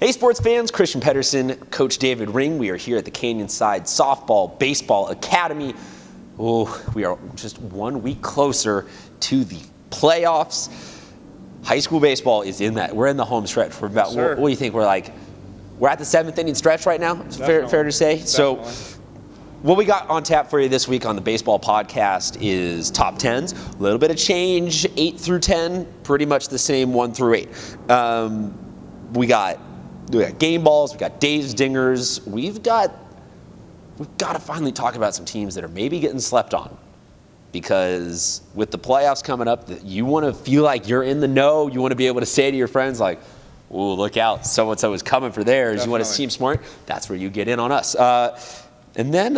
Hey sports fans, Christian Pedersen, Coach David Ring. We are here at the Canyonside Softball Baseball Academy. Oh, we are just 1 week closer to the playoffs. High school baseball is in that. We're in the home stretch. We're about, what do you think? We're at the 7th inning stretch right now? Fair to say? Definitely. So what we got on tap for you this week on the Baseball Podcast is top 10s. A little bit of change, 8 through 10, pretty much the same 1 through 8. We got game balls, we got Dave's dingers. We've got to finally talk about some teams that are maybe getting slept on. Because with the playoffs coming up, you want to feel like you're in the know. You want to be able to say to your friends like, "Ooh, look out, so-and-so is coming for theirs." Definitely. You want to seem smart. That's where you get in on us. And then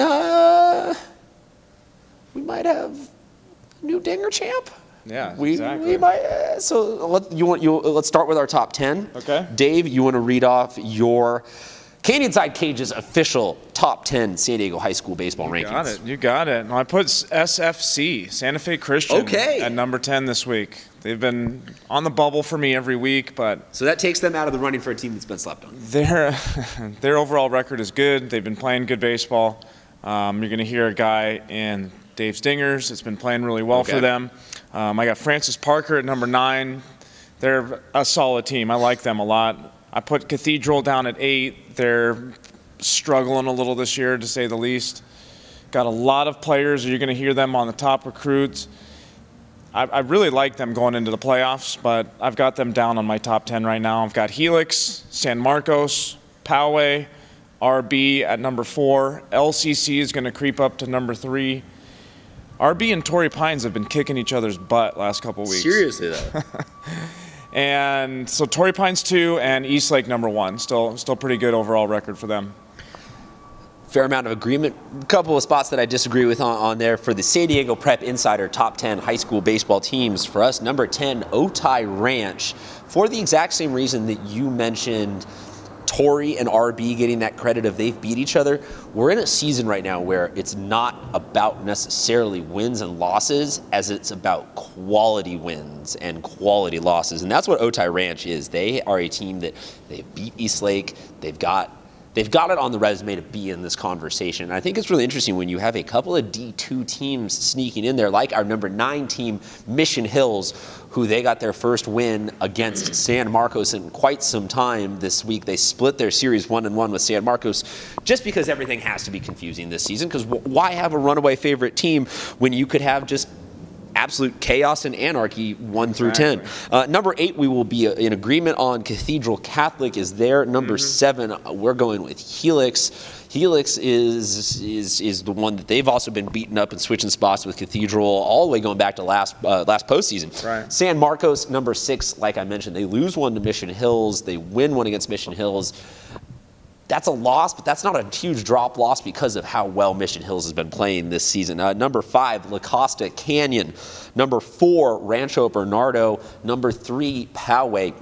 we might have a new dinger champ. Yeah, exactly. exactly. We might. So let's start with our top 10. Okay. Dave, you want to read off your Canyonside Cage's official top 10 San Diego high school baseball rankings. You got it. I put SFC, Santa Fe Christian, at number 10 this week. They've been on the bubble for me every week, but So that takes them out of the running for a team that's been slept on. their overall record is good. They've been playing good baseball. You're going to hear a guy in Dave's Dingers that's been playing really well for them. I got Francis Parker at number 9. They're a solid team. I like them a lot. I put Cathedral down at 8. They're struggling a little this year, to say the least. Got a lot of players. You're going to hear them on the top recruits. I really like them going into the playoffs, but I've got them down on my top 10 right now. I've got Helix, San Marcos, Poway, RB at number 4. LCC is going to creep up to number 3. RB and Torrey Pines have been kicking each other's butt last couple weeks. Seriously, though. And so Torrey Pines 2 and Eastlake number 1. Still pretty good overall record for them. Fair amount of agreement. A couple of spots that I disagree with on there for the San Diego Prep Insider top 10 high school baseball teams. For us, number 10, Otay Ranch. For the exact same reason that you mentioned Torrey and RB getting that credit of they've beat each other. We're in a season right now where it's not about necessarily wins and losses as it's about quality wins and quality losses. And that's what Otay Ranch is. They are a team that they beat Eastlake. They've got it on the resume to be in this conversation. And I think it's really interesting when you have a couple of D2 teams sneaking in there, like our number 9 team, Mission Hills, who they got their first win against San Marcos in quite some time this week. They split their series 1-1 with San Marcos just because everything has to be confusing this season. Because why have a runaway favorite team when you could have just absolute chaos and anarchy 1 through 10. Number 8, we will be in agreement on. Cathedral Catholic is there. Number 7, we're going with Helix. Helix is the one that they've also been beaten up and switching spots with Cathedral all the way going back to last postseason. Right. San Marcos, number 6, like I mentioned, they lose one to Mission Hills. They win one against Mission Hills. That's a loss, but that's not a huge drop loss because of how well Mission Hills has been playing this season. Number 5, La Costa Canyon. Number 4, Rancho Bernardo. Number 3, Poway.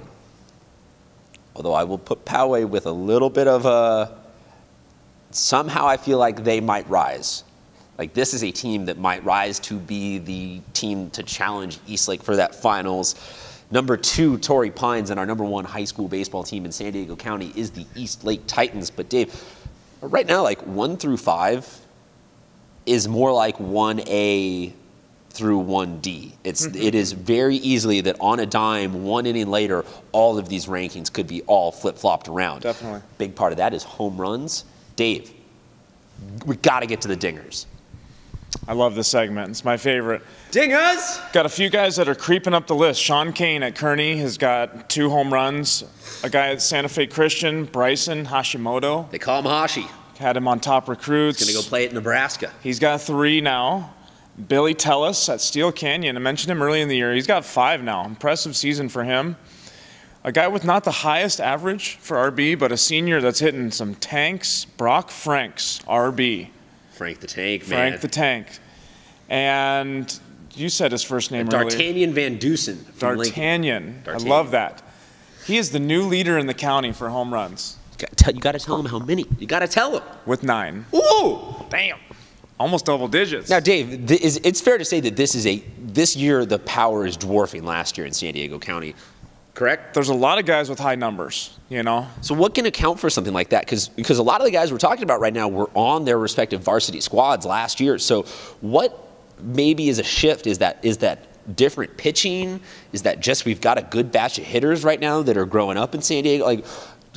Although I will put Poway with a little bit of a, somehow I feel like they might rise. Like this is a team that might rise to be the team to challenge Eastlake for that finals. Number 2, Torrey Pines, and our number 1 high school baseball team in San Diego County is the Eastlake Titans. But Dave, right now, like 1 through 5 is more like 1A through 1D. It is very easily that on a dime, 1 inning later, all of these rankings could be all flip-flopped around. Definitely. Big part of that is home runs. Dave, we got to get to the dingers. I love this segment. It's my favorite. Dingers! Got a few guys that are creeping up the list. Sean Kane at Kearney has got 2 home runs. A guy at Santa Fe Christian, Bryson Hashimoto. They call him Hashi. Had him on top recruits. He's going to go play at Nebraska. He's got 3 now. Billy Tellis at Steel Canyon. I mentioned him early in the year. He's got 5 now. Impressive season for him. A guy with not the highest average for RB, but a senior that's hitting some tanks. Brock Franks, RB. Frank the Tank, man. Frank the Tank. And you said his first name earlier. D'Artagnan Van Dusen. D'Artagnan. I love that. He is the new leader in the county for home runs. You got to tell him how many. You got to tell him. With 9. Ooh! Damn. Almost double digits. Now, Dave, it's fair to say that this year the power is dwarfing last year in San Diego County. Correct. There's a lot of guys with high numbers, you know. So what can account for something like that? Because a lot of the guys we're talking about right now were on their respective varsity squads last year. So what maybe is a shift? Is that different pitching? Is that just we've got a good batch of hitters right now that are growing up in San Diego? Like,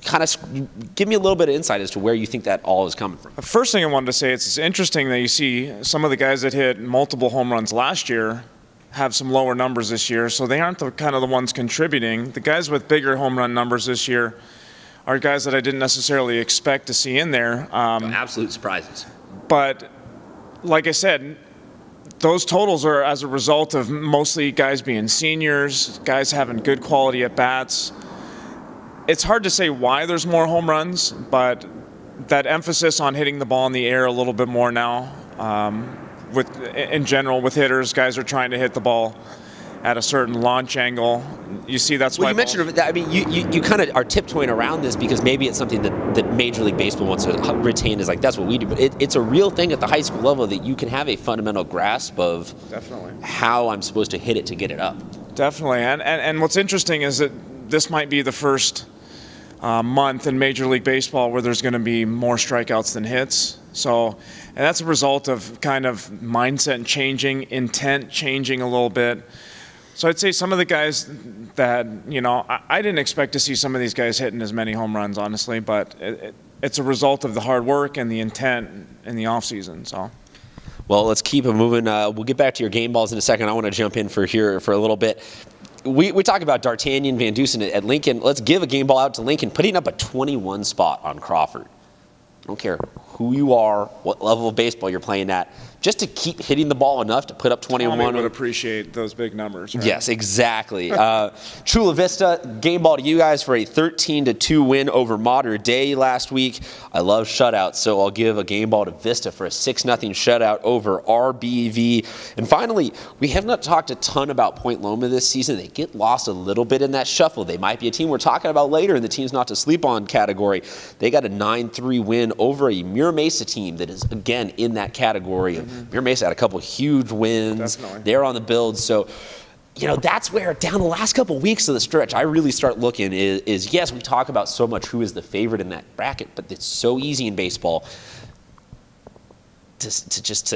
kind of give me a little bit of insight as to where you think that all is coming from. The first thing I wanted to say, it's interesting that you see some of the guys that hit multiple home runs last year have some lower numbers this year, so they aren't the kind of the ones contributing. The guys with bigger home run numbers this year are guys that I didn't necessarily expect to see in there. Absolute surprises. But like I said, those totals are as a result of mostly guys being seniors, guys having good quality at bats. It's hard to say why there's more home runs, but that emphasis on hitting the ball in the air a little bit more now. In general, with hitters, guys are trying to hit the ball at a certain launch angle. You see, that's why. Well, you mentioned that. I mean, you kind of are tiptoeing around this because maybe it's something that Major League Baseball wants to retain as like that's what we do. But it's a real thing at the high school level that you can have a fundamental grasp of how I'm supposed to hit it to get it up. Definitely, and what's interesting is that this might be the first month in Major League Baseball where there's going to be more strikeouts than hits. So, and that's a result of kind of mindset changing, intent changing a little bit. So I'd say some of the guys that, you know, I didn't expect to see some of these guys hitting as many home runs, honestly, but it's a result of the hard work and the intent in the offseason. So. Well, let's keep it moving. We'll get back to your game balls in a second. I want to jump in for a little bit. We talk about D'Artagnan, Van Dusen at Lincoln. Let's give a game ball out to Lincoln, putting up a 21 spot on Crawford. I don't care who you are, what level of baseball you're playing at, just to keep hitting the ball enough to put up 21. Tommy would appreciate those big numbers, right? Yes, exactly. Chula Vista, game ball to you guys for a 13-2 win over Mater Dei last week. I love shutouts, so I'll give a game ball to Vista for a 6-0 shutout over RBV. And finally, we have not talked a ton about Point Loma this season. They get lost a little bit in that shuffle. They might be a team we're talking about later in the teams not to sleep on category. They got a 9-3 win over a Mira Mesa team that is, again, in that category. Mira Mesa had a couple huge wins. Definitely. They're on the build. So, you know, that's where down the last couple weeks of the stretch, I really start looking is yes, we talk about so much who is the favorite in that bracket, but it's so easy in baseball to just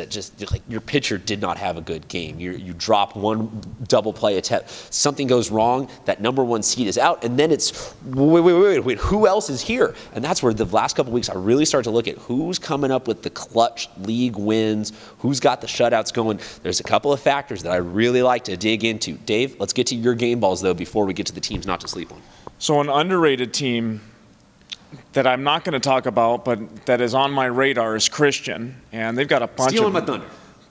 like your pitcher did not have a good game. You drop one double play attempt, something goes wrong, that number one seed is out, and then it's wait, who else is here? And that's where the last couple weeks I really start to look at who's coming up with the clutch league wins, who's got the shutouts going. There's a couple of factors that I really like to dig into. Dave, let's get to your game balls though before we get to the teams not to sleep on. So an underrated team that I'm not going to talk about, but that is on my radar is Christian, and they've got a bunch Stealing my of thunder.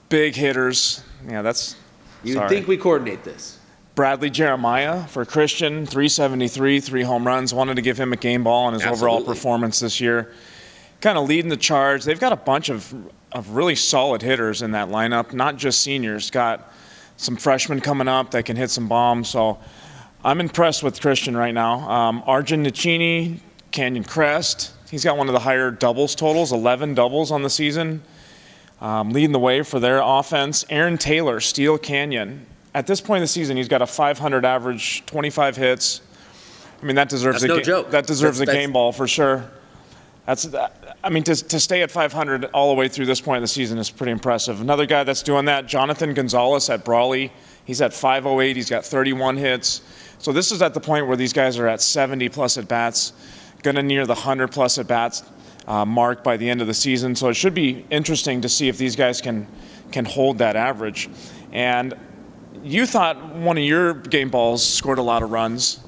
big hitters. Yeah, that's. You'd think we coordinate this. Bradley Jeremiah for Christian, 373, 3 home runs. Wanted to give him a game ball on his overall performance this year. Kind of leading the charge. They've got a bunch of really solid hitters in that lineup, not just seniors. Got some freshmen coming up that can hit some bombs. So I'm impressed with Christian right now. Arjun Nicini, Canyon Crest. He's got one of the higher doubles totals, 11 doubles on the season, leading the way for their offense. Aaron Taylor, Steel Canyon. At this point in the season, he's got a 500 average, 25 hits. I mean, that deserves a game ball for sure. I mean, to stay at 500 all the way through this point of the season is pretty impressive. Another guy that's doing that, Jonathan Gonzalez at Brawley. He's at 508. He's got 31 hits. So this is at the point where these guys are at 70-plus at-bats. Going to near the 100-plus at-bats mark by the end of the season. So it should be interesting to see if these guys can hold that average. And you thought one of your game balls scored a lot of runs.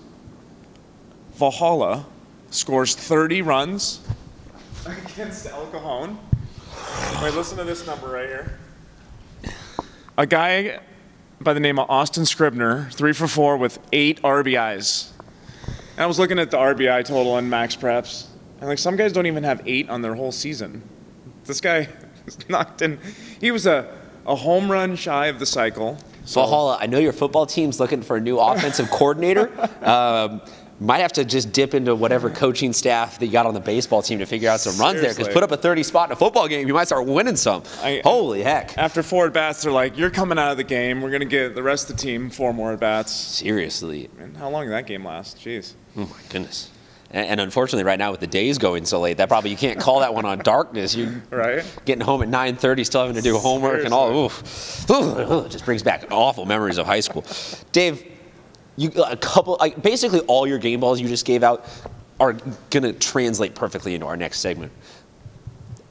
Valhalla scores 30 runs against El Cajon. Wait, listen to this number right here. A guy by the name of Austin Scribner, 3 for 4 with 8 RBIs. And I was looking at the RBI total in Max Preps, and like some guys don't even have 8 on their whole season. This guy knocked in. He was a home run shy of the cycle. So Valhalla, I know your football team's looking for a new offensive coordinator. Might have to just dip into whatever coaching staff that you got on the baseball team to figure out some runs there. Because put up a 30 spot in a football game, you might start winning some. Holy heck. After 4 at-bats, they're like, you're coming out of the game. We're going to give the rest of the team 4 more at-bats. Seriously. Man, how long did that game last? Jeez. Oh, my goodness. And unfortunately, right now with the days going so late, that probably you can't call that one on darkness. You right? Getting home at 9:30, still having to do homework and all. Oof. It just brings back awful memories of high school. Dave, basically all your game balls you just gave out are going to translate perfectly into our next segment.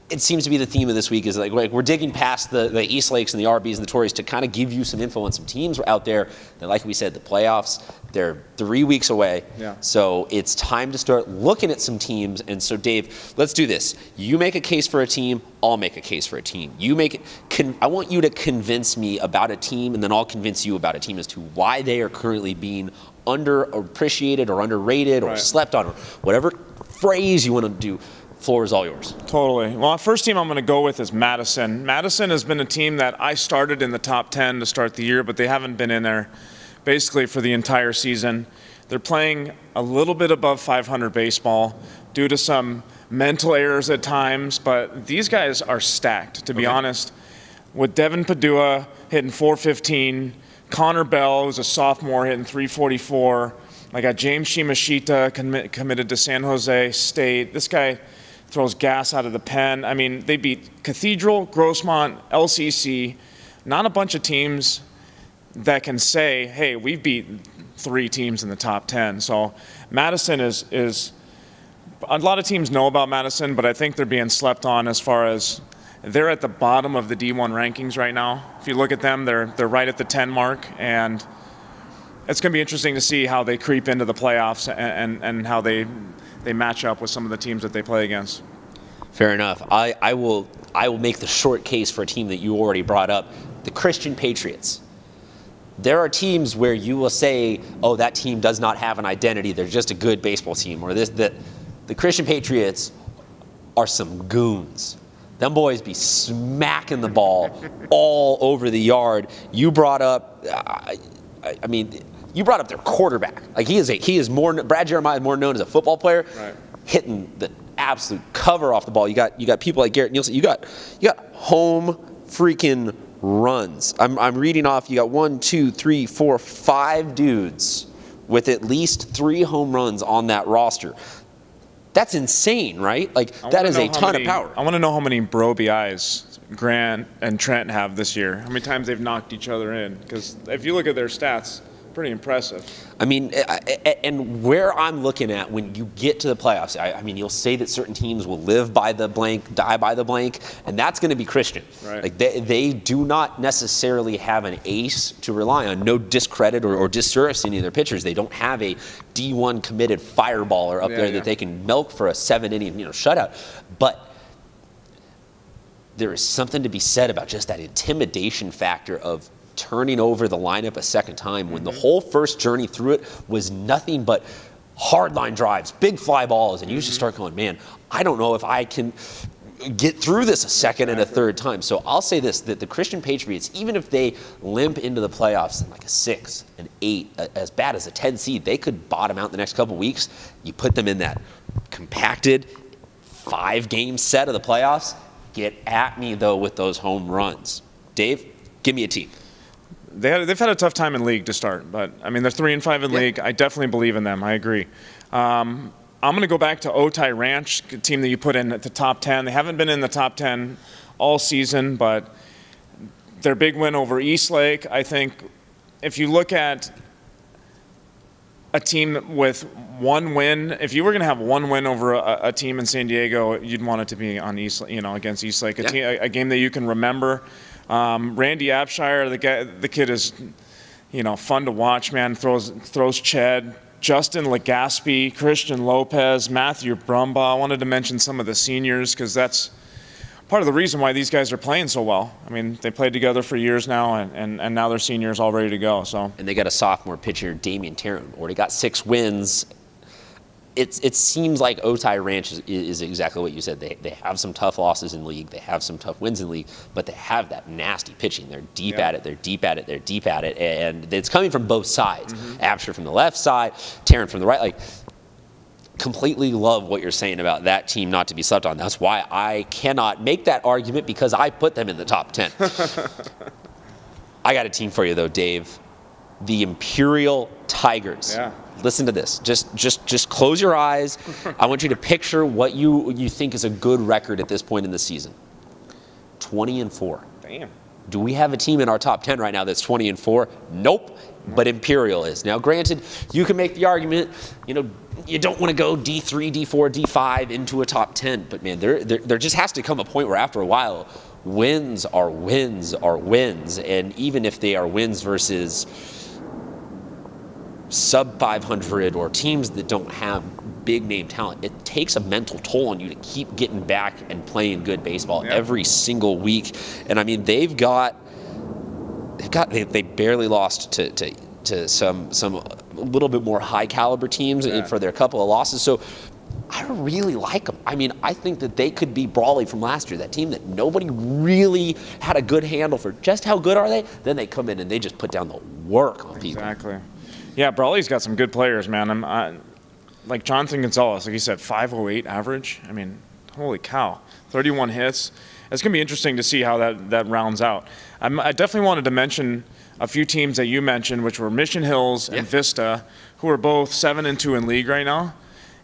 It seems to be the theme of this week is like we're digging past the East Lakes and the RBs and the Tories to kind of give you some info on some teams out there that, like we said, the playoffs, they're 3 weeks away. Yeah. So it's time to start looking at some teams. And so, Dave, let's do this. You make a case for a team, I'll make a case for a team. You make it. I want you to convince me about a team, and then I'll convince you about a team as to why they are currently being underappreciated or underrated or slept on, or whatever phrase you want to do. Floor is all yours. Totally. Well, the first team I'm going to go with is Madison. Madison has been a team that I started in the top 10 to start the year, but they haven't been in there basically for the entire season. They're playing a little bit above 500 baseball due to some mental errors at times, but these guys are stacked, to be honest. With Devin Padua hitting 415, Connor Bell, who's a sophomore, hitting 344. I got James Shimashita committed to San Jose State. This guy throws gas out of the pen. I mean, they beat Cathedral, Grossmont, LCC, not a bunch of teams that can say, hey, we've beat 3 teams in the top 10. So Madison is a lot of teams know about Madison, but I think they're being slept on as far as they're at the bottom of the D1 rankings right now. If you look at them, they're right at the 10 mark, and it's going to be interesting to see how they creep into the playoffs and how they match up with some of the teams that they play against. Fair enough. I will make the short case for a team that you already brought up, the Christian Patriots. There are teams where you will say, oh, that team does not have an identity. They're just a good baseball team. Or the Christian Patriots are some goons. Them boys be smacking the ball all over the yard. You brought up, you brought up their quarterback. Like he is more. Brad Jeremiah is more known as a football player, hitting the absolute cover off the ball. You got people like Garrett Nielsen. You got home freaking runs. I'm reading off. You got 1, 2, 3, 4, 5 dudes with at least 3 home runs on that roster. That's insane, right? Like that is a ton of power. I want to know how many Broby eyes Grant and Trent have this year. How many times they've knocked each other in? Because if you look at their stats, pretty impressive. I mean, and where I'm looking at when you get to the playoffs, I mean, you'll say that certain teams will live by the blank, die by the blank, and that's going to be Christian. Right. Like they do not necessarily have an ace to rely on. No discredit or disservice to any of their pitchers. They don't have a D1 committed fireballer up there that they can milk for a 7-inning shutout. But there is something to be said about just that intimidation factor of turning over the lineup a second time when the whole first journey through it was nothing but hard line drives, big fly balls, and you just start going, man, I don't know if I can get through this a second and a third time. So I'll say this, that the Christian Patriots, even if they limp into the playoffs in like a 6, an 8, as bad as a 10 seed, they could bottom out the next couple weeks. You put them in that compacted 5-game set of the playoffs. Get at me, though, with those home runs. Dave, give me a team. They've had a tough time in league to start, but I mean they're 3-5 in league. I definitely believe in them. I agree. I'm going to go back to Otay Ranch, a team that you put in at the top 10. They haven't been in the top 10 all season, but their big win over Eastlake, I think, if you look at a team with 1 win, if you were going to have 1 win over a team in San Diego, you'd want it to be on against Eastlake, a game that you can remember. Randy Abshire, the kid is, fun to watch, man. Throws Ched. Justin Legaspi, Christian Lopez, Matthew Brumbaugh. I wanted to mention some of the seniors because that's part of the reason why these guys are playing so well. I mean, they played together for years now, and now they're seniors all ready to go. So. And they got a sophomore pitcher, Damian Tarrant, already got 6 wins. it seems like Otay Ranch is exactly what you said. They have some tough losses in league. They have some tough wins in league, but they have that nasty pitching. They're deep at it. They're deep at it. They're deep at it. And it's coming from both sides. Absher from the left side, Taryn from the right. Like, completely love what you're saying about that team not to be slept on. That's why I cannot make that argument, because I put them in the top 10. I got a team for you, though, Dave. The Imperial Tigers. Yeah. Listen to this. Just close your eyes. I want you to picture what you think is a good record at this point in the season. 20-4. Damn. Do we have a team in our top 10 right now that's 20-4? Nope. But Imperial is. Now, granted, you can make the argument, you know, you don't want to go D3, D4, D5 into a top 10. But, man, there just has to come a point where after a while, wins are wins are wins. And even if they are wins versus sub 500 or teams that don't have big name talent, it takes a mental toll on you to keep getting back and playing good baseball every single week. And I mean, they barely lost to some a little bit more high caliber teams for their couple of losses. So I really like them. I mean, I think that they could be Brawley from last year, that team that nobody really had a good handle for just how good are they. Then they come in and they just put down the work on people. Exactly. Yeah, Brawley's got some good players, man. Like Jonathan Gonzalez, like you said, 508 average. I mean, holy cow, 31 hits. It's going to be interesting to see how that rounds out. I definitely wanted to mention a few teams that you mentioned, which were Mission Hills and Vista, who are both 7-2 in league right now.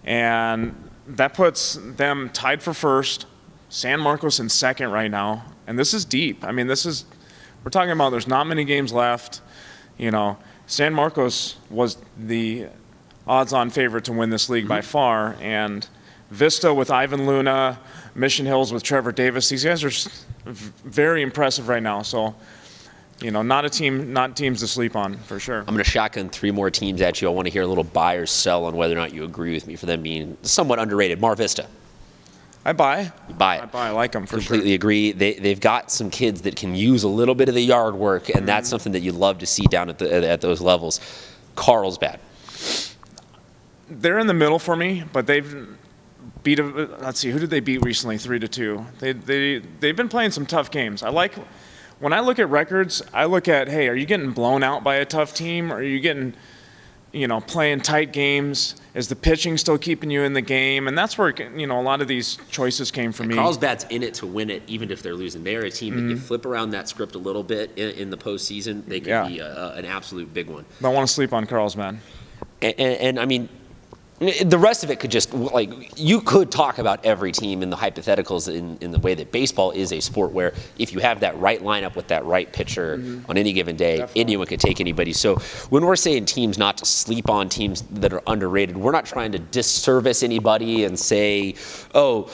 And that puts them tied for first, San Marcos in second right now. And this is deep. I mean, we're talking about there's not many games left, you know. San Marcos was the odds-on favorite to win this league by far, and Vista with Ivan Luna, Mission Hills with Trevor Davis, these guys are very impressive right now. So, you know, not teams to sleep on for sure. I'm going to shotgun 3 more teams at you. I want to hear a little buy or sell on whether or not you agree with me for them being somewhat underrated. Mar Vista. I buy. You buy it. I buy. I like them for sure. Completely agree. They've got some kids that can use a little bit of the yard work, and that's something that you love to see down at those levels. Carlsbad. They're in the middle for me, but they've beat. Let's see, who did they beat recently? 3-2. They've been playing some tough games. When I look at records, I look at, hey, are you getting blown out by a tough team? Or are you getting, you know, playing tight games? Is the pitching still keeping you in the game? And that's where, you know, a lot of these choices came for me. Carlsbad's in it to win it, even if they're losing. They're a team that you flip around that script a little bit in the postseason, they can be an absolute big one. Don't want to sleep on Carlsbad. And I mean, the rest of it could just, like, you could talk about every team in the hypotheticals in the way that baseball is a sport where if you have that right lineup with that right pitcher on any given day, anyone could take anybody. So when we're saying teams not to sleep on, teams that are underrated, we're not trying to disservice anybody and say, oh,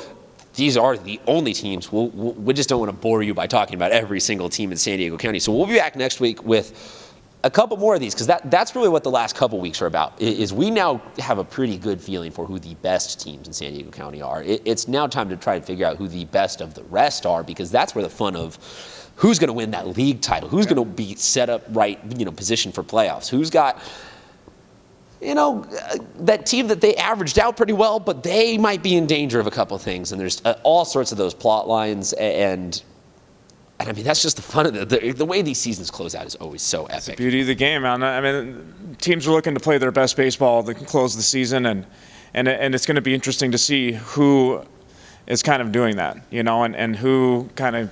these are the only teams. We just don't want to bore you by talking about every single team in San Diego County. So we'll be back next week with a couple more of these, because that's really what the last couple weeks are about, is we now have a pretty good feeling for who the best teams in San Diego County are. It's now time to try and figure out who the best of the rest are, because that's where the fun of who's going to win that league title, who's going to be set up right, you know, position for playoffs, who's got, you know, that team that they averaged out pretty well, but they might be in danger of a couple of things. And there's all sorts of those plot lines, and I mean, that's just the fun of the way these seasons close out is always so epic. It's the beauty of the game, man. I mean, teams are looking to play their best baseball to close the season, and it's going to be interesting to see who is kind of doing that, you know, and who kind of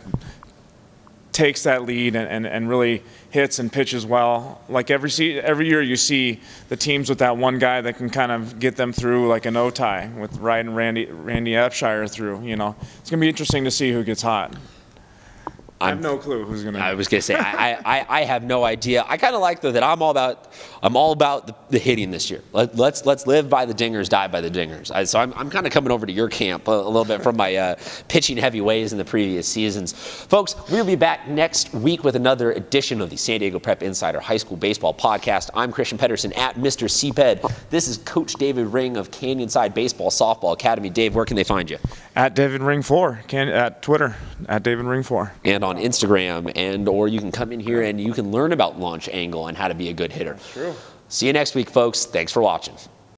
takes that lead and really hits and pitches well. Like every year you see the teams with that one guy that can kind of get them through, like an Otay with riding Randy Epshire through, you know. It's going to be interesting to see who gets hot. I have no clue who's going to. I was going to say I have no idea. I kind of like, though, that I'm all about the hitting this year. Let's live by the dingers, die by the dingers. So I'm kind of coming over to your camp a little bit from my pitching heavy ways in the previous seasons. Folks, we'll be back next week with another edition of the San Diego Prep Insider High School Baseball Podcast. I'm Christian Pedersen at Mr. CPED. This is Coach David Ring of Canyonside Baseball Softball Academy. Dave, where can they find you? At David Ring 4, at Twitter, at David Ring 4. And on Instagram, or you can come in here and you can learn about launch angle and how to be a good hitter. That's true. See you next week, folks. Thanks for watching.